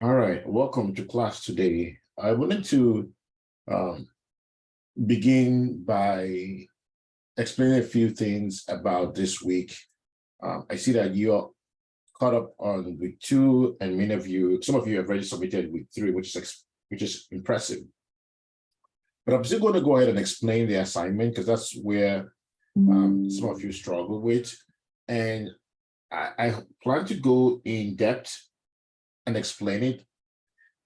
All right, welcome to class today. I wanted to um, begin by explaining a few things about this week. I see that you're caught up on week 2, and many of you, some of you have already submitted week 3, which is impressive. But I'm still going to go ahead and explain the assignment because that's where some of you struggle with. And I plan to go in depth and explain it.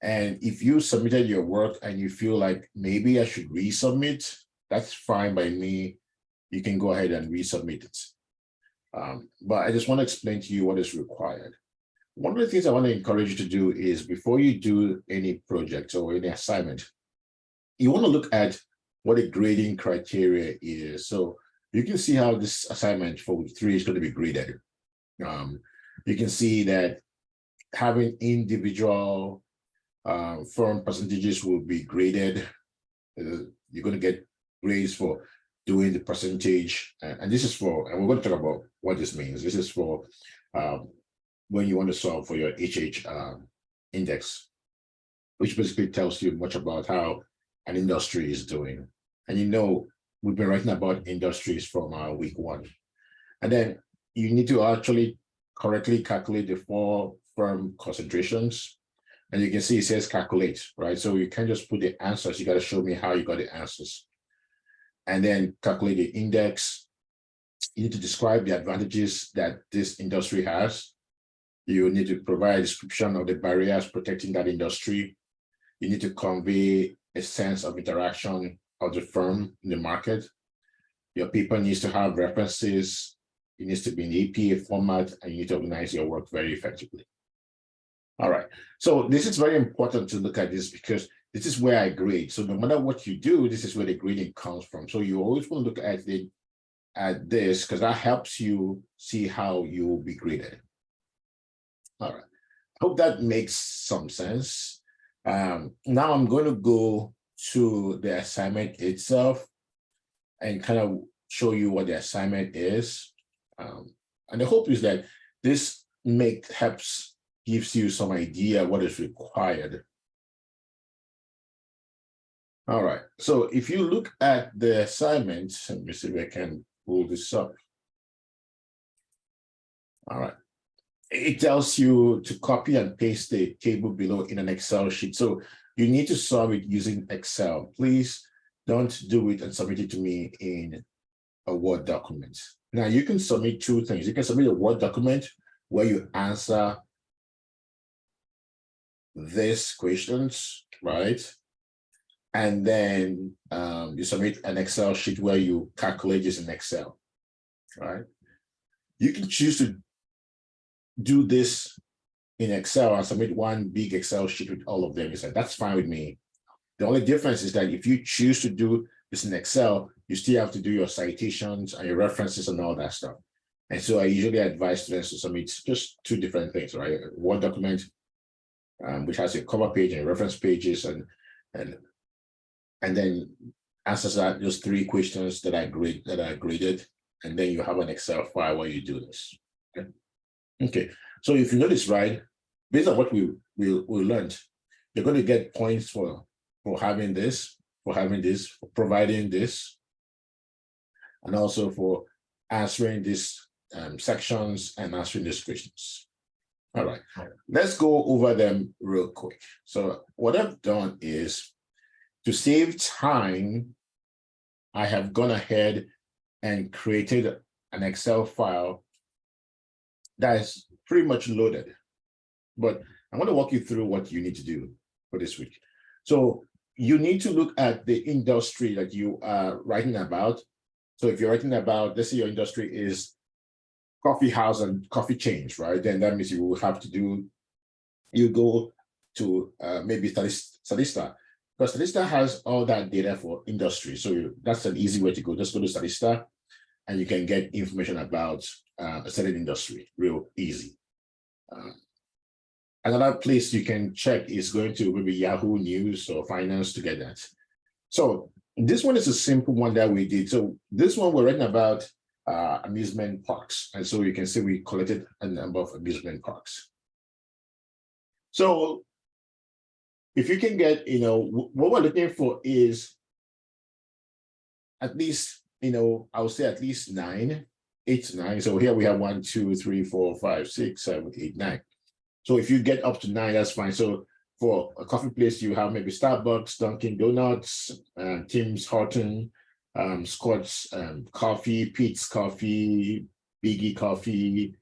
And if you submitted your work and you feel like maybe I should resubmit, that's fine by me. You can go ahead and resubmit it. But I just want to explain to you what is required. One of the things I want to encourage you to do is before you do any project or any assignment, you want to look at what the grading criteria is. So you can see how this assignment for week 3 is going to be graded. You can see that having individual firm percentages will be graded. You're going to get grades for doing the percentage, and this is for, and we're going to talk about what this means. This is for when you want to solve for your HH index, which basically tells you much about how an industry is doing. And you know, we've been writing about industries from week 1. And then you need to actually correctly calculate the 4 firm concentrations. And you can see it says calculate, right? So you can't just put the answers. You got to show me how you got the answers. And then calculate the index. You need to describe the advantages that this industry has. You need to provide a description of the barriers protecting that industry. You need to convey a sense of interaction of the firm in the market. Your paper needs to have references. It needs to be in APA format, and you need to organize your work very effectively. All right, so this is very important to look at this because this is where I grade. So no matter what you do, this is where the grading comes from. So you always want to look at this because that helps you see how you will be graded. All right, I hope that makes some sense. Now I'm going to go to the assignment itself and kind of show you what the assignment is. And the hope is that this gives you some idea what is required. All right, so if you look at the assignment, let me see if I can pull this up. All right, it tells you to copy and paste the table below in an Excel sheet. So you need to solve it using Excel. Please don't do it and submit it to me in a Word document. Now you can submit 2 things. You can submit a Word document where you answer these questions, right? And then you submit an Excel sheet where you calculate this in Excel, right? You can choose to do this in Excel and submit one big Excel sheet with all of them. That's fine with me. The only difference is that if you choose to do this in Excel, you still have to do your citations and your references and all that stuff. And so I usually advise students to submit just 2 different things, right? A Word document, which has a cover page and reference pages, and then answers that those 3 questions that are graded, and then you have an Excel file where you do this. Okay. So if you notice, right, based on what we learned, you're going to get points for having this, for providing this, and also for answering these sections and answering these questions. All right, let's go over them real quick. So what I've done is, to save time, I have gone ahead and created an Excel file that is pretty much loaded. But I want to walk you through what you need to do for this week. So you need to look at the industry that you are writing about. So if you're writing about, let's say your industry is coffee house and coffee chains, right? Then that means you will have to you go to maybe Statista, because Statista has all that data for industry. So that's an easy way to go. Just go to Statista and you can get information about a certain industry real easy. Another place you can check is going to maybe Yahoo News or Finance to get that. So this one is a simple one that we did. So this one we're writing about amusement parks. And so you can see we collected a number of amusement parks. So if you can get, what we're looking for is at least, I would say at least 9, 8 to 9. So here we have 1, 2, 3, 4, 5, 6, 7, 8, 9. So if you get up to 9, that's fine. So for a coffee place, you have maybe Starbucks, Dunkin' Donuts, Tim's Horton, Scott's Coffee, Pete's Coffee, Biggie Coffee,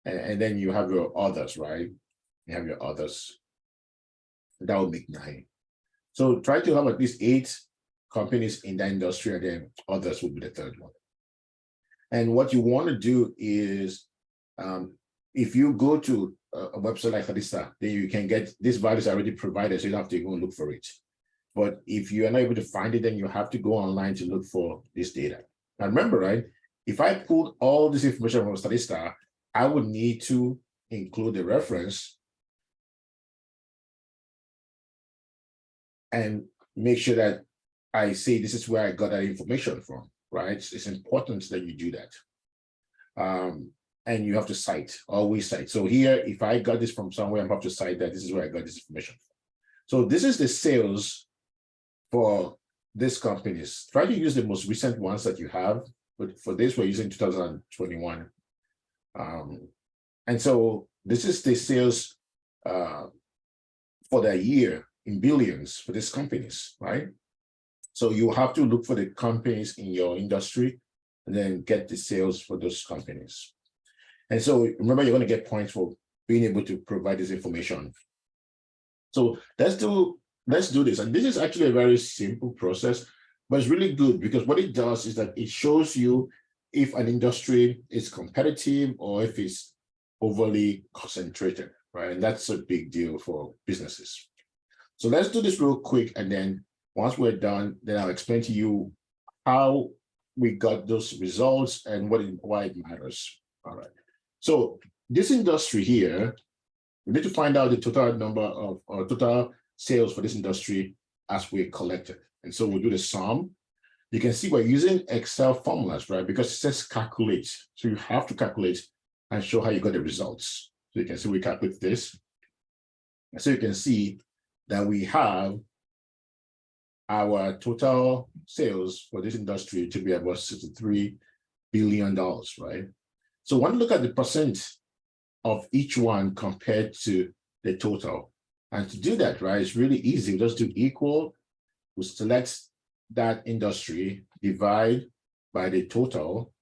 and then you have your others, right? You have your others. That will make 9. So try to have at least 8 companies in that industry, and then others will be the third one. And what you want to do is, if you go to a website like Statista, then you can get these values already provided, so you don't have to go and look for it. But if you are not able to find it, then you have to go online to look for this data. Now remember, right, if I pulled all this information from Statista, I would need to include the reference and make sure that I say this is where I got that information from, right? It's important that you do that. And you have to cite, always cite. So here, if I got this from somewhere, I'm have to cite that this is where I got this information from. So this is the sales for these companies. Try to use the most recent ones that you have, but for this, we're using 2021. And so this is the sales for the year in billions for these companies, right? So you have to look for the companies in your industry and then get the sales for those companies. And so remember, you're going to get points for being able to provide this information. So let's do this. And this is actually a very simple process, but it's really good because what it does is that it shows you if an industry is competitive or if it's overly concentrated, right? And that's a big deal for businesses. So let's do this real quick. And then once we're done, then I'll explain to you how we got those results and why it matters. All right. So this industry here, we need to find out the total number of or total sales for this industry as we collected. And so we'll do the sum. You can see we're using Excel formulas, right? Because it says calculate. So you have to calculate and show how you got the results. So you can see we calculate this. And so you can see that we have our total sales for this industry to be about $63 billion, right? So when you look at the percent of each one compared to the total, and to do that, right, it's really easy. We just do equal, we select that industry, divide by the total,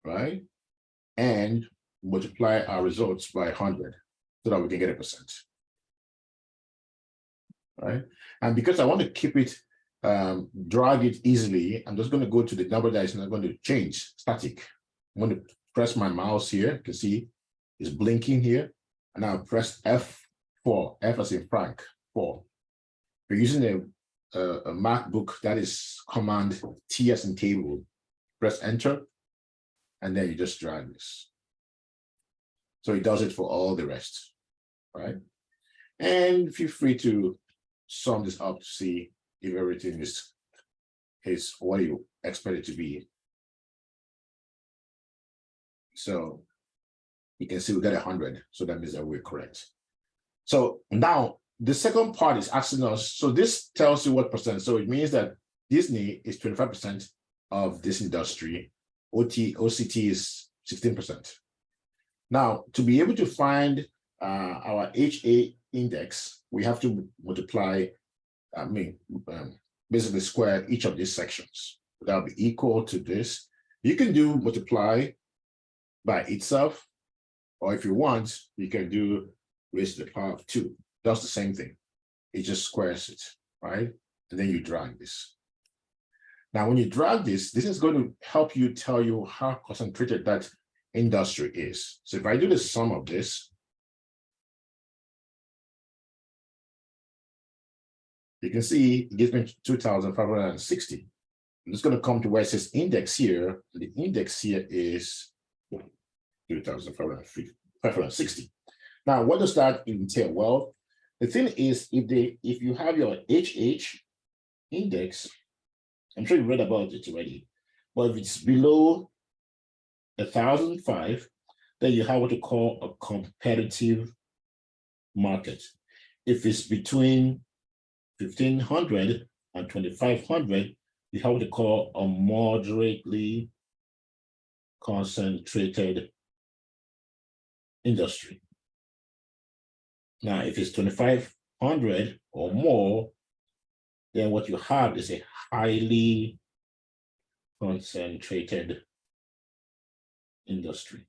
right? And multiply our results by 100 so that we can get a percent, right? And because I want to keep it, drag it easily, I'm just going to go to the number that is not going to change, static. I'm going to press my mouse here. You can see it's blinking here. And I'll press F4, F as in Frank, 4. We're using a MacBook, that is Command T as in table. Press Enter, and then you just drag this. So it does it for all the rest, right? And feel free to sum this up to see if everything is what you expect it to be. So you can see we got 100, so that means that we're correct. So now the second part is asking us, so this tells you what percent. So it means that Disney is 25% of this industry, OCT is 16%. Now, to be able to find our HA index, we have to multiply, basically square each of these sections. That'll be equal to this. You can do multiply by itself, or if you want, you can do raised to the power of 2. Does the same thing. It just squares it, right? And then you drag this. Now, when you drag this, this is going to help you tell you how concentrated that industry is. So if I do the sum of this, you can see it gives me 2,560. I'm just going to come to where it says index here. The index here is 2,560. Now, what does that entail? Well, the thing is, if you have your HH index, I'm sure you read about it already, but if it's below 1,005, then you have what you call a competitive market. If it's between 1,500 and 2,500, you have what they call a moderately concentrated industry. Now, if it's 2,500 or more, then what you have is a highly concentrated industry.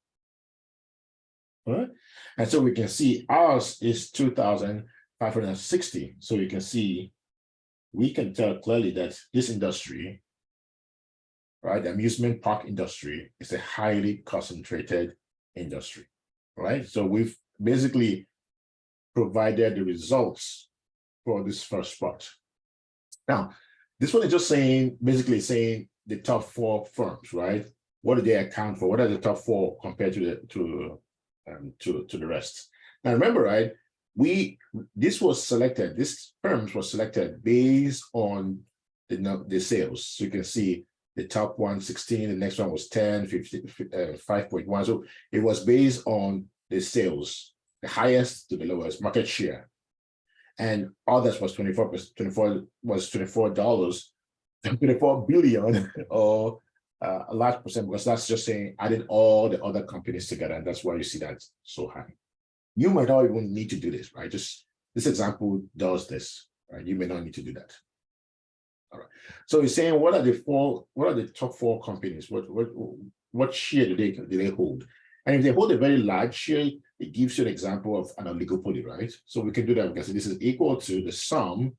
All right. And so we can see ours is 2,560. So you can see, we can tell clearly that this industry, right, the amusement park industry, is a highly concentrated industry, right? So we've basically provided the results for this first spot. Now, this one is just saying, basically saying the top 4 firms, right? What do they account for? What are the top 4 compared to the rest? Now, remember, right? This firms was selected based on the sales. So you can see the top one 16, the next one was 10, 15, 5.1. So it was based on the sales, the highest to the lowest market share. And others was $24 billion, or a large percent, because that's just saying added all the other companies together, and that's why you see that so high. You might not even need to do this, right? Just this example does this, right? You may not need to do that. All right. So he's saying, what are the top 4 companies? What share do they hold? And if they hold a very large share, it gives you an example of an oligopoly, right? So we can do that because this is equal to the sum,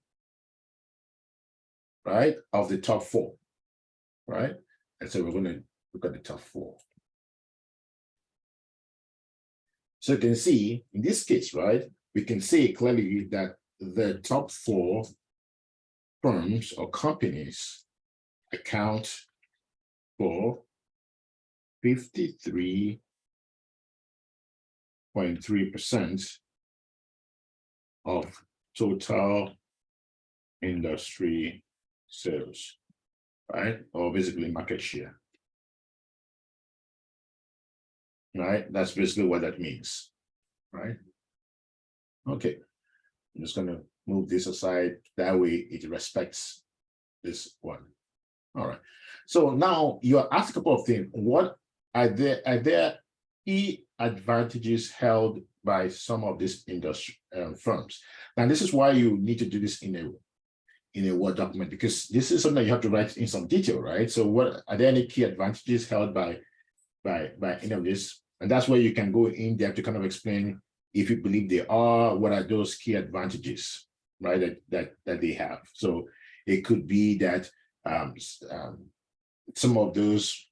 right, of the top 4, right? And so we're going to look at the top 4. So you can see in this case, right, we can see clearly that the top 4 firms or companies account for 53.3% of total industry sales, right? Or basically market share, right? That's basically what that means, right? Okay, I'm just going to move this aside. That way it respects this one. All right. So now you are asked a couple of things. What are there key advantages held by some of these industry firms? Now, this is why you need to do this in a Word document, because this is something you have to write in some detail, right? So what are there any key advantages held by any of this? And that's where you can go in depth to kind of explain, if you believe they are, what are those key advantages, right, that they have. So it could be that some of those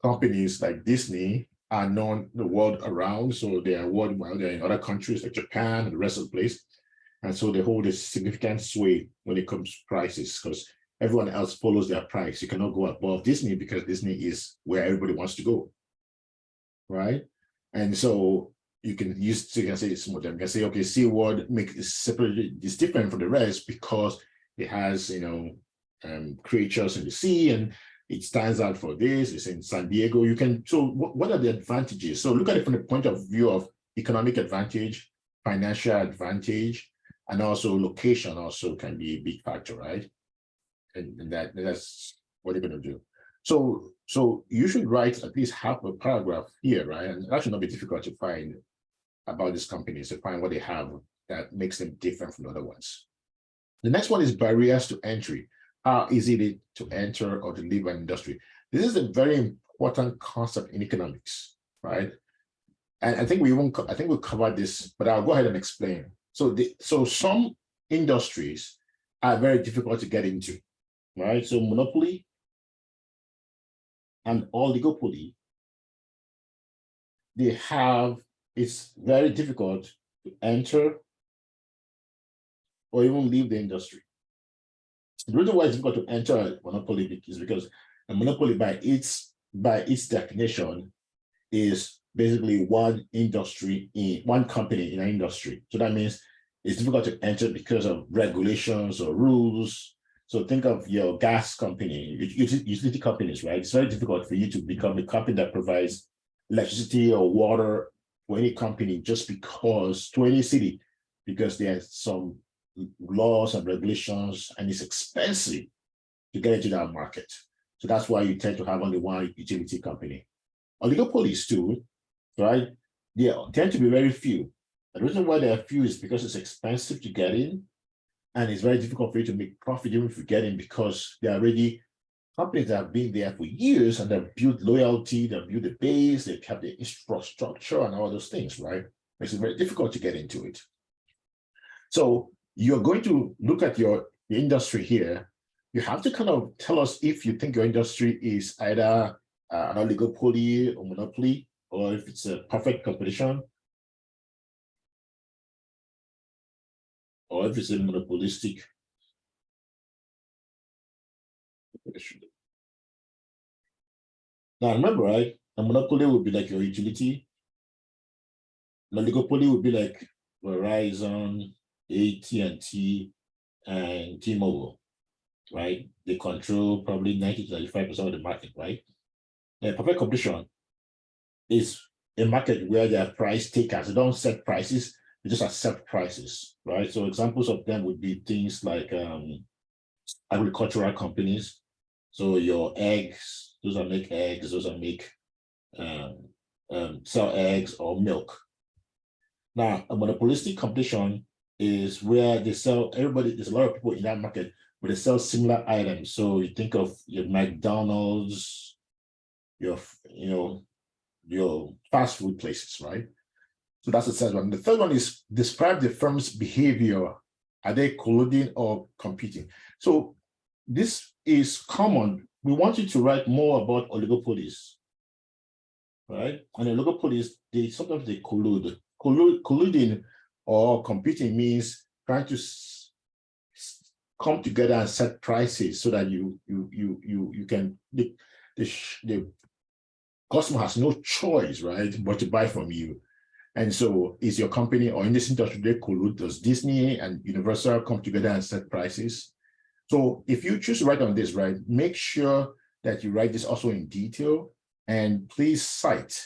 companies like Disney are known the world around, so they are worldwide. They're in other countries like Japan and the rest of the place, and so they hold a significant sway when it comes to prices, because everyone else follows their price. You cannot go above Disney because Disney is where everybody wants to go, right? And so you can say some of them. You can say, okay, SeaWorld is different from the rest because it has, creatures in the sea, and it stands out for this. It's in San Diego. You can, so what are the advantages? So look at it from the point of view of economic advantage, financial advantage, and also location also can be a big factor, right? And that's what you're going to do. So you should write at least half a paragraph here, right? And that should not be difficult to find about these companies, to find what they have that makes them different from the other ones. The next one is barriers to entry. How easy it is to enter or to leave an industry. This is a very important concept in economics, right? And I think we'll cover this, but I'll go ahead and explain. So some industries are very difficult to get into, right? So monopoly and oligopoly, it's very difficult to enter or even leave the industry. The reason why it's difficult to enter a monopoly is because a monopoly, by its definition, is basically one company in an industry. So that means it's difficult to enter because of regulations or rules. So think of your gas company, utility companies, right? It's very difficult for you to become a company that provides electricity or water for any company to any city, because there's some laws and regulations, and it's expensive to get into that market. So that's why you tend to have only one utility company. Oligopolies too, right? They tend to be very few. The reason why there are few is because it's expensive to get in, and it's very difficult for you to make profit even if you get in, because they're already companies that have been there for years and they've built loyalty, they've built the base, they have the infrastructure and all those things, right? Makes it very difficult to get into it. So you're going to look at your industry here. You have to kind of tell us if you think your industry is either an oligopoly or monopoly, or if it's a perfect competition, or if it's a monopolistic competition. Now remember, right? A monopoly would be like your utility. An oligopoly would be like Verizon, AT&T, and T-Mobile, right? They control probably 90 to 95% of the market, right? A perfect competition is a market where they are price takers. They don't set prices, they just accept prices, right? So examples of them would be things like agricultural companies. So your eggs, those that make eggs, those that make sell eggs or milk. Now, a monopolistic competition is where they sell, there's a lot of people in that market, but they sell similar items. So you think of your McDonald's, your fast food places, right? So that's the second one. The third one is describe the firm's behavior. Are they colluding or competing? So this is common. We want you to write more about oligopolies, right? And oligopolies, sometimes they collude. Colluding or competing means trying to come together and set prices so that you can, the customer has no choice, right, but to buy from you. And so is your company, or in this industry, they collude? Does Disney and Universal come together and set prices? So if you choose to write on this, right, make sure that you write this also in detail, and please cite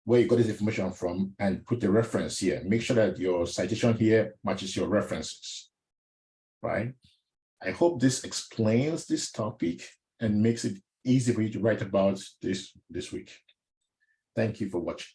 where you got this information from and put the reference here. Make sure that your citation here matches your references, right? I hope this explains this topic and makes it easy for you to write about this week. Thank you for watching.